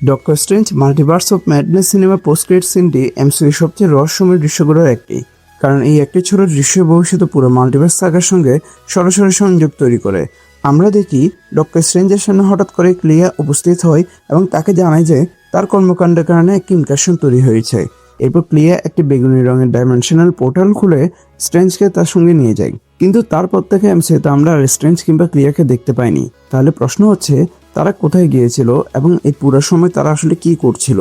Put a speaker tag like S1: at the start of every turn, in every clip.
S1: Doctor Strange Multiverse of Madness cinema post credit সিনটি এমসিইউর সবচেয়ে রহস্যময় দৃশ্যগুলোর একটি, কারণ এই একটি ছোট দৃশ্য ভবিষ্যতে পুরো মাল্টিভার্স সাগার সঙ্গে সরাসরি সংযোগ তৈরি করে। আমরা দেখি ডক্টর স্ট্রেঞ্জের সামনে হঠাৎ করে ক্লিয়া উপস্থিত হয় এবং তাকে জানায় যে তার কর্মকাণ্ডের কারণে একটি ইনকারশন তৈরি হয়েছে। এরপর ক্লিয়া একটি বেগুনি রঙের ডাইমেনশনাল পোর্টাল খুলে স্ট্রেঞ্জকে তার সঙ্গে নিয়ে যায়, কিন্তু তারপর থেকে এমসিইউতে আমরা আর স্ট্রেঞ্জ কিংবা ক্লিয়াকে দেখতে পাইনি। তাহলে প্রশ্ন হচ্ছে, তারা কোথায় গিয়েছিল এবং এই পুরো সময় তারা আসলে কি করছিল?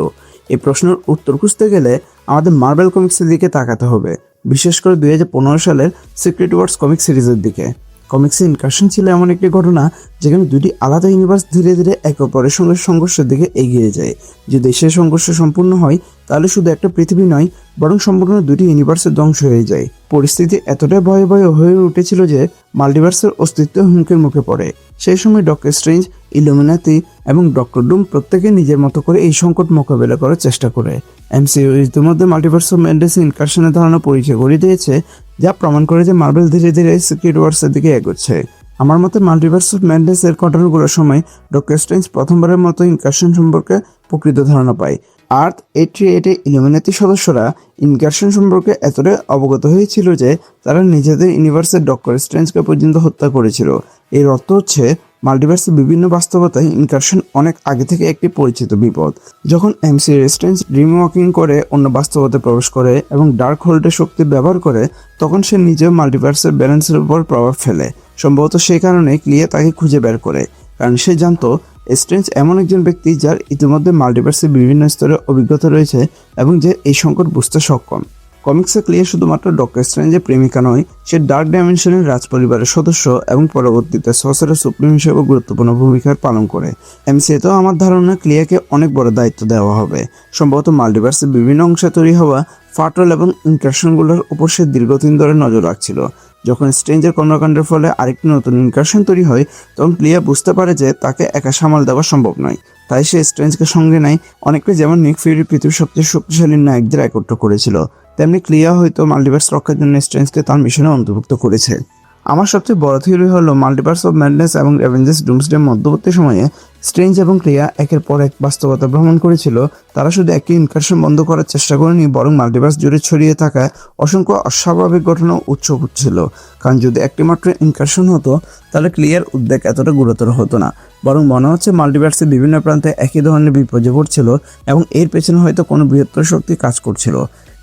S1: এই প্রশ্নের উত্তর খুঁজতে গেলে আমাদের মার্বেল কমিক্সের দিকে তাকাতে হবে, বিশেষ করে 2015 সালের সিক্রেট ওয়ার্স কমিক সিরিজের দিকে। কমিক্সে ইনকারশন ছিল এমন একটি ঘটনা যেখানে দুটি আলাদা ইউনিভার্স ধীরে ধীরে একে অপরের সঙ্গে সংঘর্ষের দিকে এগিয়ে যায়। যদি সেই সংঘর্ষ সম্পূর্ণ হয় তাহলে শুধু একটা পৃথিবী নয়, বরং সম্পূর্ণ দুটি ইউনিভার্সের ধ্বংস হয়ে যায়। পরিস্থিতি এতটাই ভয়াবহ হয়ে উঠেছিল যে মাল্টিভার্সের অস্তিত্ব হুমকির মুখে পড়ে। সেই সময় ডক্টর স্ট্রেঞ্জ, ইলুমিনাতি এবং ডক্টর ডুম প্রত্যেকে নিজের মতো করে এই সংকট মোকাবেলা করার চেষ্টা করে। এমসিইউ ইতিমধ্যে মাল্টিভার্স অফ ম্যাডনেস ইনকারশনের ধারণা পরিচয় করে দিয়েছে, যা প্রমাণ করে যে মার্বেল ধীরে ধীরে সিক্রেট ওয়ার্সের দিকে এগোচ্ছে। আমার মতে মাল্টিভার্স অফ ম্যাডনেস এর ঘটনাগুলোর সময় ডক্টর স্ট্রেঞ্জ প্রথমবারের মতো ইনকারশন সম্পর্কে প্রকৃত ধারণা পায়। আর্থ 838 ইলুমিনাতি সদস্যরা ইনকারশন সম্পর্কে এতটাই অবগত হয়েছিল যে তারা নিজেদের ইউনিভার্সের ডক্টর স্ট্রেঞ্জকে পর্যন্ত হত্যা করেছিল। এর অর্থ হচ্ছে মাল্টিভার্সের বিভিন্ন বাস্তবতায় ইনকারশন অনেক আগে থেকে একটি পরিচিত বিপদ। যখন এমসিইউ স্ট্রেঞ্জ ড্রিম ওয়াকিং করে অন্য বাস্তবতায় প্রবেশ করে এবং ডার্ক হোল্ডের শক্তি ব্যবহার করে, তখন সে নিজেও মাল্টিভার্সের ব্যালেন্সের উপর প্রভাব ফেলে। সম্ভবত সেই কারণে ক্লিয়া তাকে খুঁজে বের করে, কারণ সে জানতো স্ট্রেঞ্জ এমন একজন ব্যক্তি যার ইতিমধ্যে মাল্টিভার্সের বিভিন্ন স্তরে অভিজ্ঞতা রয়েছে এবং যে এই সংকট বুঝতে সক্ষম। কমিক্সে ক্লিয়া শুধুমাত্র ডক্টর স্ট্রেঞ্জের প্রেমিকা নয়, সে ডার্ক ডাইমেনশনের রাজপরিবারের সদস্য এবং পরবর্তীতে সর্সারার সুপ্রিম হিসেবে গুরুত্বপূর্ণ ভূমিকা পালন করে। এমসিইউতেও আমার ধারণা ক্লিয়াকে অনেক বড় দায়িত্ব দেওয়া হবে। সম্ভবত মাল্টিভার্সের বিভিন্ন অংশে তৈরি হওয়া ফাটল এবং ইনকারশনগুলোর উপর সে দীর্ঘদিন ধরে নজর রাখছিল। যখন স্ট্রেঞ্জের কর্মকাণ্ডের ফলে আরেকটি নতুন ইনকারশন তৈরি হয়, তখন ক্লিয়া বুঝতে পারে যে তাকে একা সামাল দেওয়া সম্ভব নয়। তাই সে স্ট্রেঞ্জকে সঙ্গে নেয়, অনেকটা যেমন নিক ফিউরি পৃথিবীর সবচেয়ে শক্তিশালী নায়কদের একত্র করেছিল, তেমনি ক্লিয়া হয়তো মাল্টিভার্স রক্ষার জন্য স্ট্রেঞ্জকে তার মিশনে অন্তর্ভুক্ত করেছে। আমার সবচেয়ে বড় থিওরি হলো মাল্টিভার্স অফ ম্যাডনেস এবং অ্যাভেঞ্জার্স ডুমসডে মধ্যবর্তী সময়ে স্ট্রেঞ্জ এবং ক্লিয়া একের পর এক বাস্তবতা ভ্রমণ করেছিল। তারা শুধু একটি ইনকারশন বন্ধ করার চেষ্টা করেনি, বরং মাল্টিভার্স জুড়ে ছড়িয়ে থাকা অসংখ্য অস্বাভাবিক ঘটনা উৎস হচ্ছিল। কারণ যদি একটি মাত্র ইনকারশন হতো তাহলে ক্লিয়ার উদ্বেগ এতটা গুরুতর হতো না, বরং মনে হচ্ছে মাল্টিভার্সের বিভিন্ন প্রান্তে একই ধরনের বিপর্যয় ঘটছিল এবং এর পেছনে হয়তো কোনো বৃহত্তর শক্তি কাজ করছিল।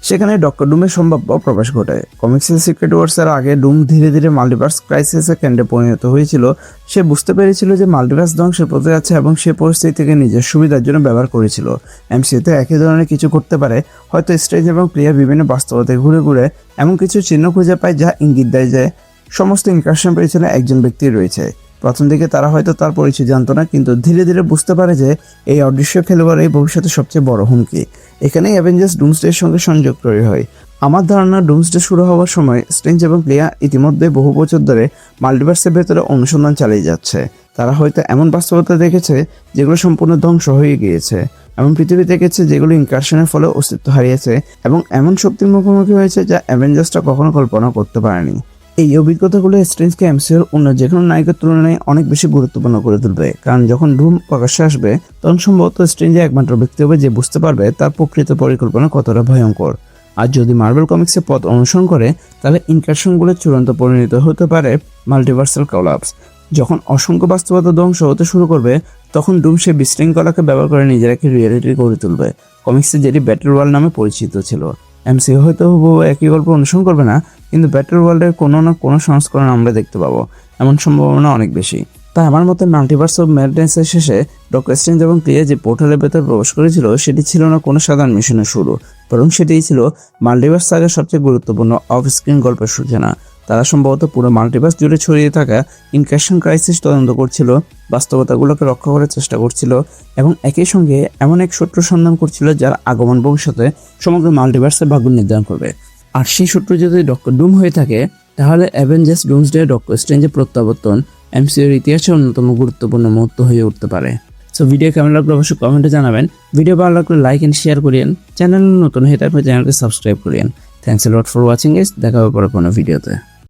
S1: সেখানে ডক্টর ডুমের সম্ভাব্য প্রবেশ ঘটে। কমিক্সের সিক্রেট ওয়ার্সের আগে ডুম ধীরে ধীরে মাল্টিভার্স ক্রাইসিসের কেন্দ্রে পরিণত হয়েছিল। সে বুঝতে পেরেছিল যে মাল্টিভার্স ধ্বংসের পথে যাচ্ছে এবং সে পরিস্থিতি থেকে নিজের সুবিধার জন্য ব্যবহার করেছিল। এমসিইউতে একই ধরনের কিছু করতে পারে। হয়তো স্ট্রেঞ্জ এবং ক্লিয়া বিভিন্ন বাস্তবতায় ঘুরে ঘুরে এমন কিছু চিহ্ন খুঁজে পায় যা ইঙ্গিত দেয় যে সমস্ত ইনকারশন পেছনে একজন ব্যক্তি রয়েছে। প্রথম দিকে তারা হয়তো তার পরিচয় জানতো না, কিন্তু ধীরে ধীরে বুঝতে পারে যে এই অদৃশ্য খেলোয়াড় এই ভবিষ্যতে সবচেয়ে বড় হুমকি। এখানেই অ্যাভেঞ্জার্স ডুমসডের সঙ্গে সংযোগ তৈরি হয়। আমার ধারণা ডুমসডে শুরু হওয়ার সময় স্ট্রেঞ্জ এবং ক্লিয়া ইতিমধ্যে বহু বছর ধরে মাল্টিভার্সের ভেতরে অনুসন্ধান চালিয়ে যাচ্ছে। তারা হয়তো এমন বাস্তবতা দেখেছে যেগুলো সম্পূর্ণ ধ্বংস হয়ে গিয়েছে, এমন পৃথিবী দেখেছে যেগুলো ইনকারশনের ফলে অস্তিত্ব হারিয়েছে এবং এমন শক্তির মুখোমুখি হয়েছে যা অ্যাভেঞ্জার্সটা কখনো কল্পনা করতে পারেনি। এই অভিজ্ঞতাগুলো স্ট্রেঞ্জকে এমসিইউর অন্য যে কোনো নায়কের তুলনায় অনেক বেশি গুরুত্বপূর্ণ করে তুলবে, কারণ যখন ডুম প্রকাশ্যে আসবে তখন সম্ভবত স্ট্রেঞ্জ একমাত্র ব্যক্তি হবে যে বুঝতে পারবে তার প্রকৃত পরিকল্পনা কতটা ভয়ঙ্কর। আর যদি মার্বেল কমিক্সের পথ অনুসরণ করে তাহলে ইনকারশনগুলো চূড়ান্ত পরিণত হতে পারে মাল্টিভার্সাল কোলাপস। যখন অসংখ্য বাস্তবতা ধ্বংস হতে শুরু করবে তখন ডুম সে বিশৃঙ্খলাকে ব্যবহার করে নিজের একটি রিয়েলিটি গড়ে তুলবে, কমিক্সে যেটি ব্যাটল ওয়ার্ল্ড নামে পরিচিত ছিল। এমসিইউ হয়তো হুবহু একই গল্প অনুসরণ করবে না, কিন্তু ব্যাটল ওয়ার্ল্ডের কোনো না কোনো সংস্করণ আমরা দেখতে পাবো, এমন সম্ভাবনা অনেক বেশি। তাই আমার মতে মাল্টিভার্স অফ ম্যাডনেসের শেষে ডক্টর স্ট্রেঞ্জ এবং ক্লিয়া যে পোর্টালের ভেতর প্রবেশ করেছিল সেটি ছিল না কোনো সাধারণ মিশনের শুরু, বরং সেটিই ছিল মাল্টিভার্স সাগার সবচেয়ে গুরুত্বপূর্ণ অফ স্ক্রিন গল্পের সূচনা। তারা সম্ভবত পুরো মাল্টিভার্স জুড়ে ছড়িয়ে থাকা ইনকারশন ক্রাইসিস তদন্ত করছিল, বাস্তবতাগুলোকে রক্ষা করার চেষ্টা করছিল এবং একই সঙ্গে এমন এক শত্রু সন্ধান করছিল যার আগমন ভবিষ্যতে সমগ্র মাল্টিভার্সের ভাগ্য নির্ধারণ করবে। আর সেই শত্রু যদি ডক্টর ডুম হয়ে থাকে তাহলে অ্যাভেঞ্জার্স ডুমসডে ডক্টর স্ট্রেঞ্জের প্রত্যাবর্তন এমসিইউর ইতিহাসে অন্যতম গুরুত্বপূর্ণ মুহূর্ত হয়ে উঠতে পারে। সো ভিডিও কেমন লাগলো অবশ্যই কমেন্টে জানাবেন। ভিডিও ভালো লাগলে লাইক এন্ড শেয়ার করিয়েন। চ্যানেল নতুন হয়ে থাকলে চ্যানেলকে সাবস্ক্রাইব করিয়েন। Thanks a lot for watching guys. দেখা হবে পরে কোনো ভিডিওতে।